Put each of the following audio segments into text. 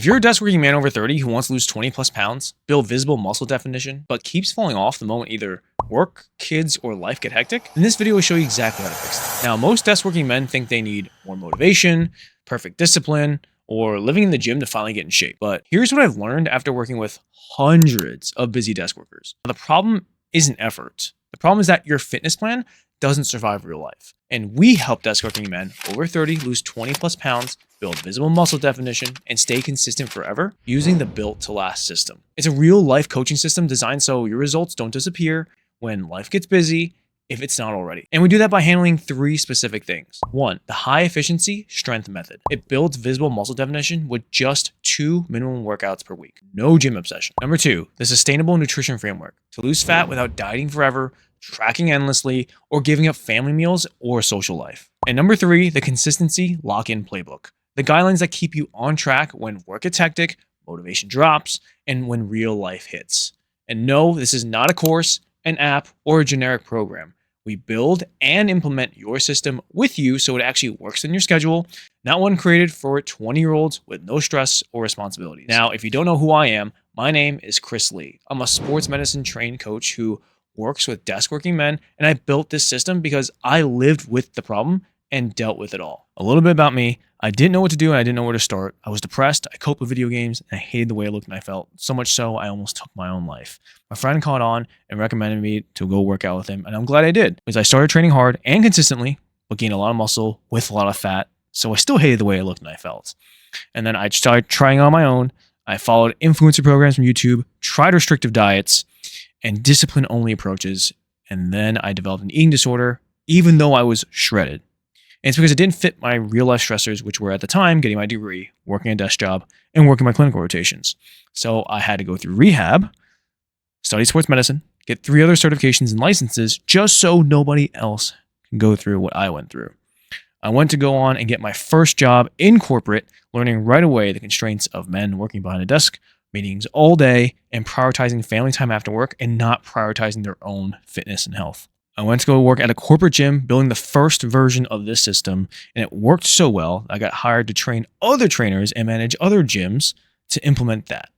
If you're a desk working man over 30 who wants to lose 20 plus pounds, build visible muscle definition, but keeps falling off the moment either work, kids, or life get hectic, then this video will show you exactly how to fix it. Now, most desk working men think they need more motivation, perfect discipline, or living in the gym to finally get in shape. But here's what I've learned after working with hundreds of busy desk workers. The problem isn't effort. The problem is that your fitness plan doesn't survive real life. And we help desk working men over 30 lose 20 plus pounds, build visible muscle definition, and stay consistent forever using the Built to Last system. It's a real life coaching system designed so your results don't disappear when life gets busy, if it's not already. And we do that by handling 3 specific things. 1, the high efficiency strength method. It builds visible muscle definition with just 2 minimum workouts per week. No gym obsession. Number 2, the sustainable nutrition framework. To lose fat without dieting forever, tracking endlessly, or giving up family meals or social life. And number 3, the consistency lock-in playbook. The guidelines that keep you on track when work gets hectic, motivation drops, and when real life hits. And no, this is not a course, an app, or a generic program. We build and implement your system with you so it actually works in your schedule, not one created for 20-year-olds with no stress or responsibilities. Now, if you don't know who I am, my name is Chris Lee. I'm a sports medicine trained coach who works with desk working men, and I built this system because I lived with the problem and dealt with it all. A little bit about me: I didn't know what to do and I didn't know where to start. I was depressed, I coped with video games, and I hated the way I looked and I felt, so much so I almost took my own life. My friend caught on and recommended me to go work out with him, and I'm glad I did, because I started training hard and consistently, but gained a lot of muscle with a lot of fat, so I still hated the way I looked and I felt. And then I started trying on my own. I followed influencer programs from YouTube, tried restrictive diets, and discipline-only approaches, and then I developed an eating disorder, even though I was shredded. And it's because it didn't fit my real-life stressors, which were at the time getting my degree, working a desk job, and working my clinical rotations. So I had to go through rehab, study sports medicine, get 3 other certifications and licenses, just so nobody else can go through what I went through. I went to go on and get my first job in corporate, learning right away the constraints of men working behind a desk, meetings all day, and prioritizing family time after work and not prioritizing their own fitness and health. I went to go work at a corporate gym building the first version of this system, and it worked so well, I got hired to train other trainers and manage other gyms to implement that.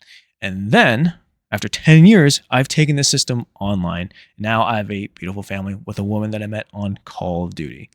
And then, after 10 years, I've taken this system online. Now I have a beautiful family with a woman that I met on Call of Duty.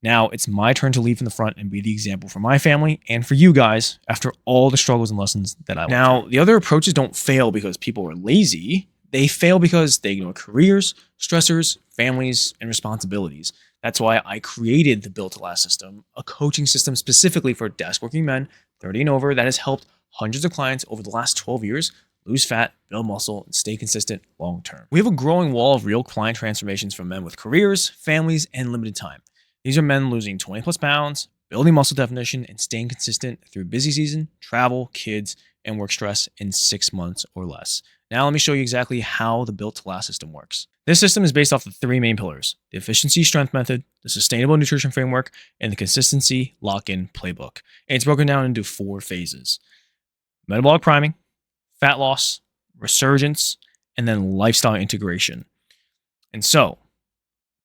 Now it's my turn to lead from the front and be the example for my family and for you guys after all the struggles and lessons that I went through. Now, the other approaches don't fail because people are lazy. They fail because they ignore careers, stressors, families, and responsibilities. That's why I created the Built to Last system, a coaching system specifically for desk working men 30 and over that has helped hundreds of clients over the last 12 years lose fat, build muscle, and stay consistent long term. We have a growing wall of real client transformations from men with careers, families, and limited time. These are men losing 20 plus pounds, building muscle definition, and staying consistent through busy season, travel, kids, and work stress in 6 months or less. Now let me show you exactly how the Built to Last system works. This system is based off the 3 main pillars: the efficiency strength method, the sustainable nutrition framework, and the consistency lock-in playbook. And it's broken down into 4 phases: metabolic priming, fat loss, resurgence, and then lifestyle integration. And so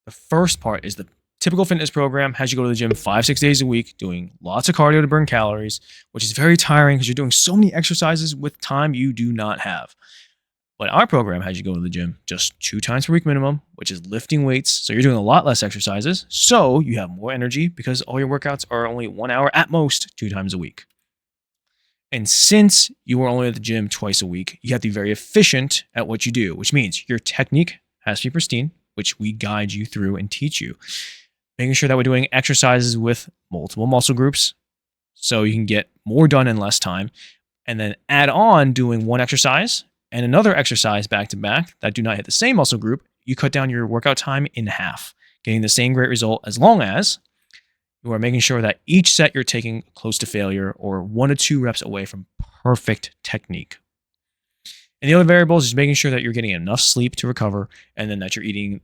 the first part is the typical fitness program has you go to the gym 5-6 days a week, doing lots of cardio to burn calories, which is very tiring because you're doing so many exercises with time you do not have. But our program has you go to the gym just 2 times per week minimum, which is lifting weights. So you're doing a lot less exercises. So you have more energy because all your workouts are only 1 hour at most 2 times a week. And since you are only at the gym twice a week, you have to be very efficient at what you do, which means your technique has to be pristine, which we guide you through and teach you. Making sure that we're doing exercises with multiple muscle groups so you can get more done in less time. And then add on doing one exercise and another exercise back to back that do not hit the same muscle group. You cut down your workout time in half, getting the same great result as long as you are making sure that each set you're taking close to failure or 1 to 2 reps away from perfect technique. And the other variable is just making sure that you're getting enough sleep to recover and then that you're eating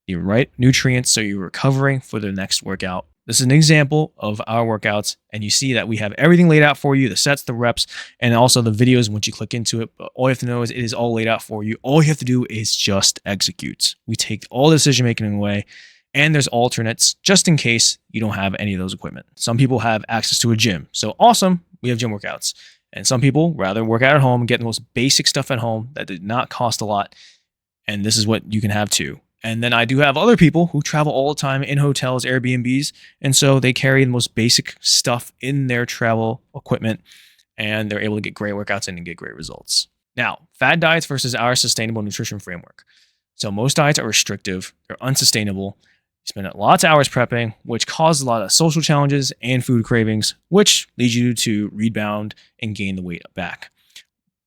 the right nutrients so you're recovering for the next workout. This is an example of our workouts, and you see that we have everything laid out for you: the sets, the reps, and also the videos once you click into it. But all you have to know is it is all laid out for you. All you have to do is just execute. We take all the decision making away, and there's alternates just in case you don't have any of those equipment. Some people have access to a gym, so awesome, we have gym workouts. And some people rather work out at home and get the most basic stuff at home that did not cost a lot. And this is what you can have too. And then I do have other people who travel all the time in hotels, Airbnbs. And so they carry the most basic stuff in their travel equipment and they're able to get great workouts in and get great results. Now, fad diets versus our sustainable nutrition framework. So most diets are restrictive, they're unsustainable. You spend lots of hours prepping, which causes a lot of social challenges and food cravings, which leads you to rebound and gain the weight back.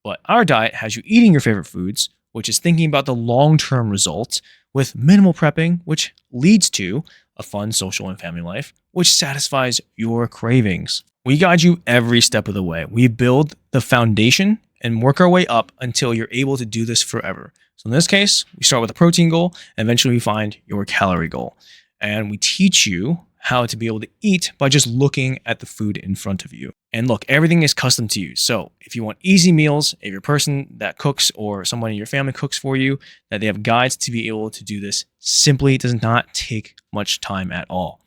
But our diet has you eating your favorite foods, which is thinking about the long-term results with minimal prepping, which leads to a fun social and family life, which satisfies your cravings. We guide you every step of the way. We build the foundation and work our way up until you're able to do this forever. So in this case, we start with a protein goal, and eventually we find your calorie goal. And we teach you how to be able to eat by just looking at the food in front of you. And look, everything is custom to you. So if you want easy meals, if you're a person that cooks or someone in your family cooks for you, that they have guides to be able to do this simply does not take much time at all.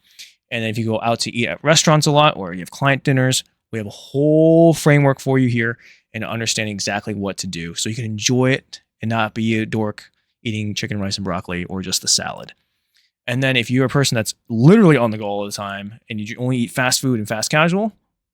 And then if you go out to eat at restaurants a lot or you have client dinners, we have a whole framework for you here and understanding exactly what to do so you can enjoy it and not be a dork eating chicken, rice, and broccoli or just the salad. And then if you're a person that's literally on the go all the time and you only eat fast food and fast casual,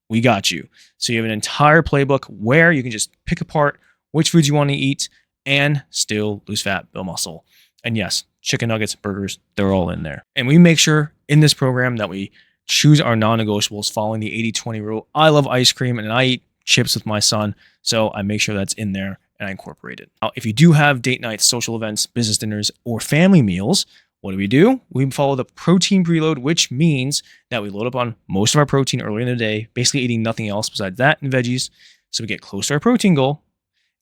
we got you. So you have an entire playbook where you can just pick apart which foods you want to eat and still lose fat, build muscle. And yes, chicken nuggets, burgers, they're all in there. And we make sure in this program that we choose our non-negotiables following the 80-20 rule. I love ice cream and I eat chips with my son, so I make sure that's in there and I incorporate it. Now, if you do have date nights, social events, business dinners, or family meals, what do? We follow the protein preload, which means that we load up on most of our protein early in the day, basically eating nothing else besides that and veggies. So we get close to our protein goal.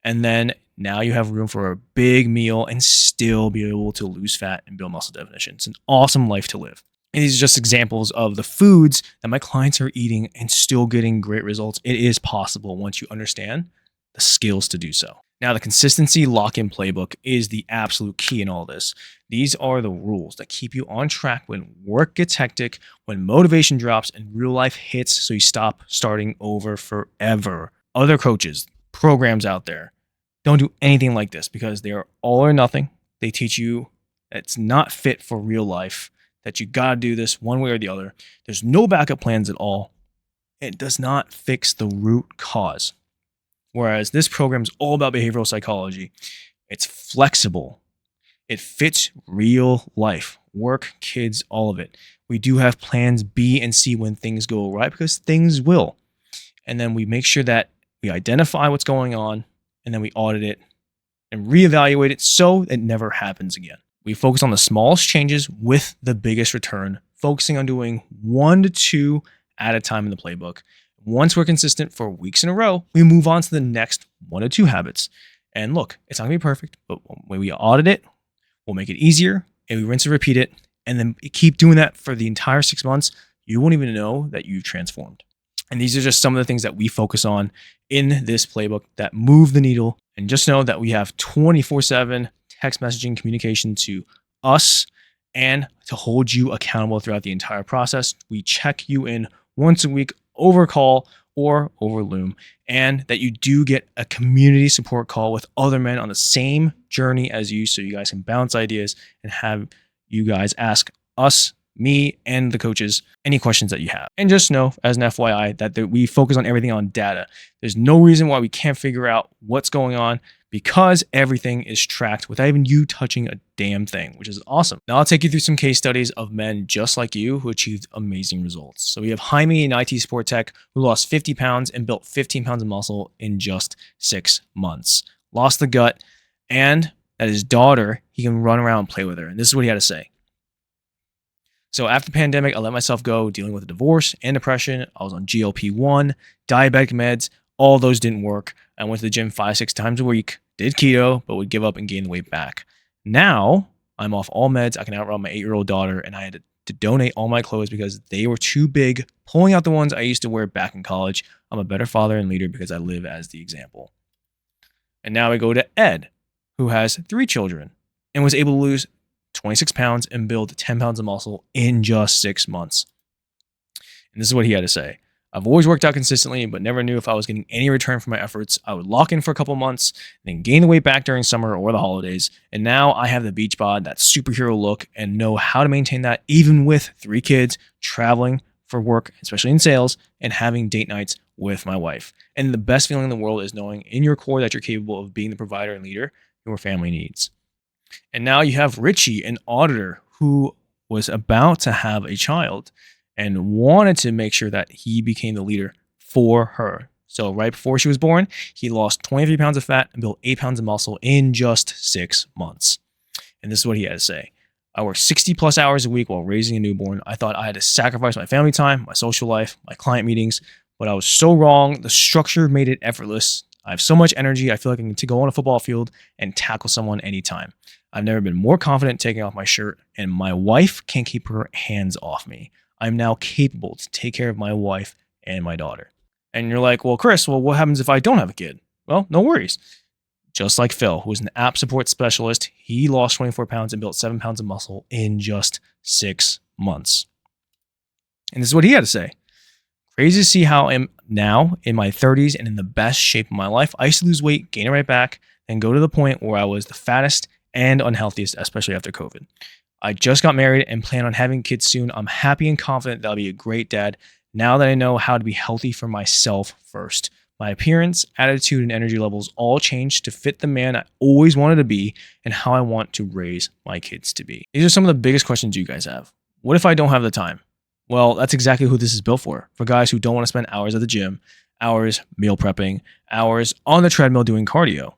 And then now you have room for a big meal and still be able to lose fat and build muscle definition. It's an awesome life to live. And these are just examples of the foods that my clients are eating and still getting great results. It is possible once you understand the skills to do so. Now, the consistency lock-in playbook is the absolute key in all this. These are the rules that keep you on track when work gets hectic, when motivation drops, and real life hits so you stop starting over forever. Other coaches, programs out there, don't do anything like this because they are all or nothing. They teach you that it's not fit for real life, that you got to do this one way or the other. There's no backup plans at all. It does not fix the root cause. Whereas this program is all about behavioral psychology. It's flexible. It fits real life, work, kids, all of it. We do have plans B and C when things go right because things will. And then we make sure that we identify what's going on and then we audit it and reevaluate it so it never happens again. We focus on the smallest changes with the biggest return, focusing on doing 1 to 2 at a time in the playbook. Once we're consistent for weeks in a row, we move on to the next 1 to 2 habits. And look, it's not gonna be perfect, but when we audit it, we'll make it easier and we rinse and repeat it. And then keep doing that for the entire 6 months. You won't even know that you've transformed. And these are just some of the things that we focus on in this playbook that move the needle. And just know that we have 24/7 text messaging communication to us and to hold you accountable throughout the entire process. We check you in once a week over call or over Loom, and that you do get a community support call with other men on the same journey as you so you guys can bounce ideas and have you guys ask us, me, and the coaches any questions that you have. And just know, as an FYI, that we focus on everything on data. There's no reason why we can't figure out what's going on because everything is tracked without even you touching a damn thing, which is awesome. Now I'll take you through some case studies of men just like you who achieved amazing results. So we have Jaime, an IT support tech, who lost 50 pounds and built 15 pounds of muscle in just 6 months. Lost the gut, and that his daughter, he can run around and play with her. And this is what he had to say. So after the pandemic, I let myself go dealing with a divorce and depression. I was on GLP-1, diabetic meds. All those didn't work. I went to the gym 5-6 times a week, did keto, but would give up and gain the weight back. Now I'm off all meds. I can outrun my 8-year-old daughter, and I had to donate all my clothes because they were too big, pulling out the ones I used to wear back in college. I'm a better father and leader because I live as the example. And now I go to Ed, who has 3 children and was able to lose 26 pounds and build 10 pounds of muscle in just 6 months. And this is what he had to say. I've always worked out consistently, but never knew if I was getting any return for my efforts. I would lock in for a couple months, then gain the weight back during summer or the holidays. And now I have the beach bod, that superhero look, and know how to maintain that even with 3 kids, traveling for work, especially in sales, and having date nights with my wife. And the best feeling in the world is knowing in your core that you're capable of being the provider and leader your family needs. And now you have Richie, an auditor who was about to have a child and wanted to make sure that he became the leader for her. So right before she was born, he lost 23 pounds of fat and built 8 pounds of muscle in just 6 months. And this is what he had to say. I worked 60 plus hours a week while raising a newborn. I thought I had to sacrifice my family time, my social life, my client meetings, but I was so wrong. The structure made it effortless. I have so much energy. I feel like I can go on a football field and tackle someone anytime. I've never been more confident taking off my shirt, and my wife can't keep her hands off me. I'm now capable to take care of my wife and my daughter. And you're like, well, Chris, what happens if I don't have a kid? Well, no worries. Just like Phil, who was an app support specialist, he lost 24 pounds and built 7 pounds of muscle in just 6 months. And this is what he had to say. Crazy to see how I'm now in my 30s and in the best shape of my life. I used to lose weight, gain it right back, and go to the point where I was the fattest and unhealthiest, especially after COVID. I just got married and plan on having kids soon. I'm happy and confident that I'll be a great dad now that I know how to be healthy for myself first. My appearance, attitude, and energy levels all changed to fit the man I always wanted to be and how I want to raise my kids to be. These are some of the biggest questions you guys have. What if I don't have the time? Well, that's exactly who this is built for guys who don't want to spend hours at the gym, hours meal prepping, hours on the treadmill doing cardio.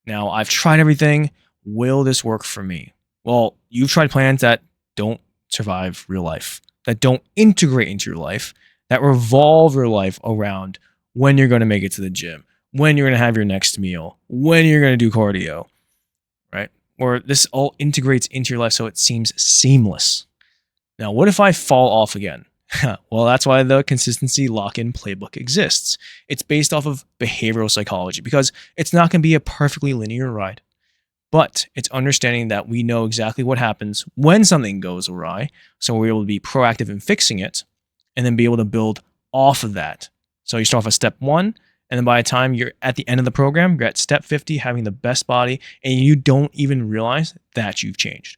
Now, I've tried everything. Will this work for me? Well, you've tried plans that don't survive real life, that don't integrate into your life, that revolve your life around when you're going to make it to the gym, when you're going to have your next meal, when you're going to do cardio, right? Or this all integrates into your life so it seems seamless. Now, what if I fall off again? Well, that's why the consistency lock-in playbook exists. It's based off of behavioral psychology because it's not going to be a perfectly linear ride. But it's understanding that we know exactly what happens when something goes awry. So we're able to be proactive in fixing it and then be able to build off of that. So you start off at step 1, and then by the time you're at the end of the program, you're at step 50, having the best body, and you don't even realize that you've changed.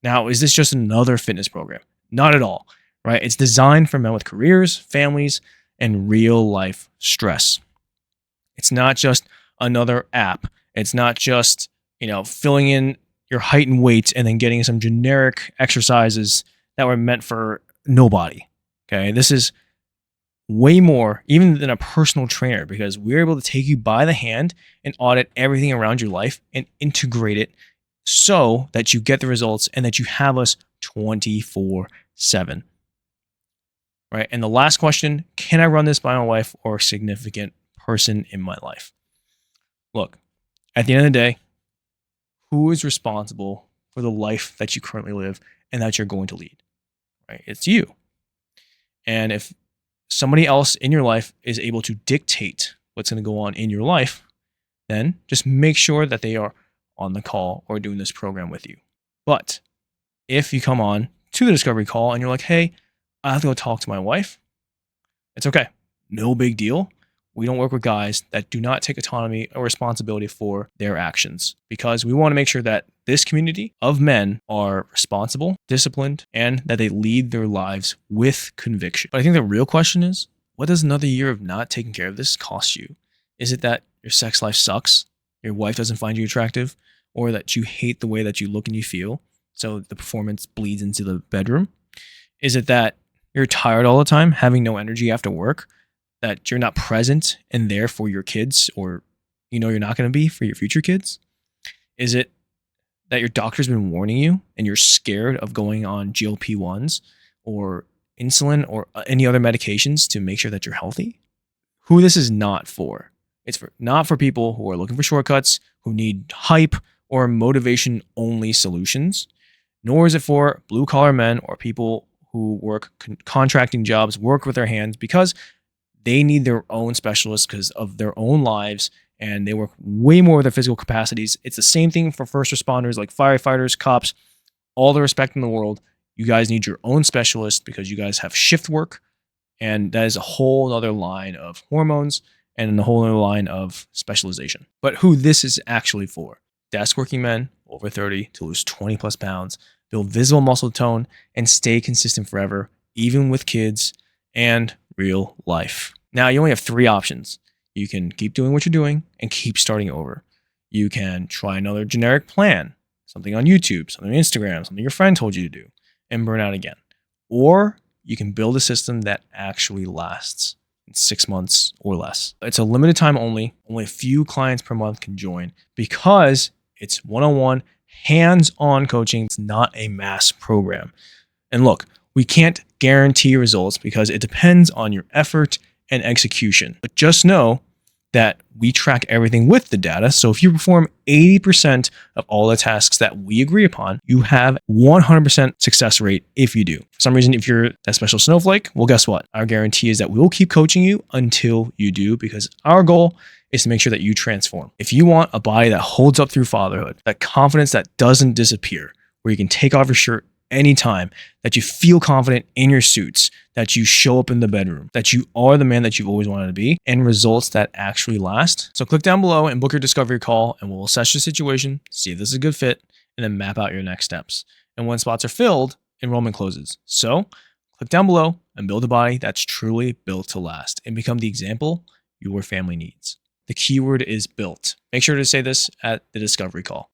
Now, is this just another fitness program? Not at all, right? It's designed for men with careers, families, and real life stress. It's not just another app. It's not just filling in your height and weight and then getting some generic exercises that were meant for nobody. Okay. This is way more even than a personal trainer because we're able to take you by the hand and audit everything around your life and integrate it so that you get the results and that you have us 24/7. Right. And the last question, can I run this by my wife or a significant person in my life? Look, at the end of the day, who is responsible for the life that you currently live and that you're going to lead, right? It's you. And if somebody else in your life is able to dictate what's going to go on in your life, then just make sure that they are on the call or doing this program with you. But if you come on to the discovery call and you're like, hey, I have to go talk to my wife, it's okay. No big deal. We don't work with guys that do not take autonomy or responsibility for their actions because we want to make sure that this community of men are responsible, disciplined, and that they lead their lives with conviction. But I think the real question is, what does another year of not taking care of this cost you? Is it that your sex life sucks, your wife doesn't find you attractive, or that you hate the way that you look and you feel, so the performance bleeds into the bedroom? Is it that you're tired all the time, having no energy after work, that you're not present and there for your kids or you're not going to be for your future kids? Is it that your doctor's been warning you and you're scared of going on GLP-1s or insulin or any other medications to make sure that you're healthy? Who this is not for. It's not for people who are looking for shortcuts, who need hype or motivation-only solutions, nor is it for blue-collar men or people who work contracting jobs, work with their hands because they need their own specialists because of their own lives and they work way more with their physical capacities. It's the same thing for first responders like firefighters, cops, all the respect in the world. You guys need your own specialist because you guys have shift work And that is a whole other line of hormones and a whole other line of specialization. But who this is actually for: desk working men over 30 to lose 20 plus pounds, build visible muscle tone, and stay consistent forever, even with kids and real life. Now, you only have 3 options. You can keep doing what you're doing and keep starting over. You can try another generic plan, something on YouTube, something on Instagram, something your friend told you to do, and burn out again. Or you can build a system that actually lasts in 6 months or less. It's a limited time only. Only a few clients per month can join because it's one-on-one, hands-on coaching. It's not a mass program. And look, we can't guarantee results because it depends on your effort and execution. But just know that we track everything with the data. So if you perform 80% of all the tasks that we agree upon, you have 100% success rate if you do. For some reason, if you're that special snowflake, well, guess what? Our guarantee is that we will keep coaching you until you do, because our goal is to make sure that you transform. If you want a body that holds up through fatherhood, that confidence that doesn't disappear, where you can take off your shirt anytime, that you feel confident in your suits, that you show up in the bedroom, that you are the man that you've always wanted to be, and results that actually last. So click down below and book your discovery call, and we'll assess your situation, see if this is a good fit, and then map out your next steps. And when spots are filled, enrollment closes. So click down below and build a body that's truly built to last and become the example your family needs. The keyword is built. Make sure to say this at the discovery call.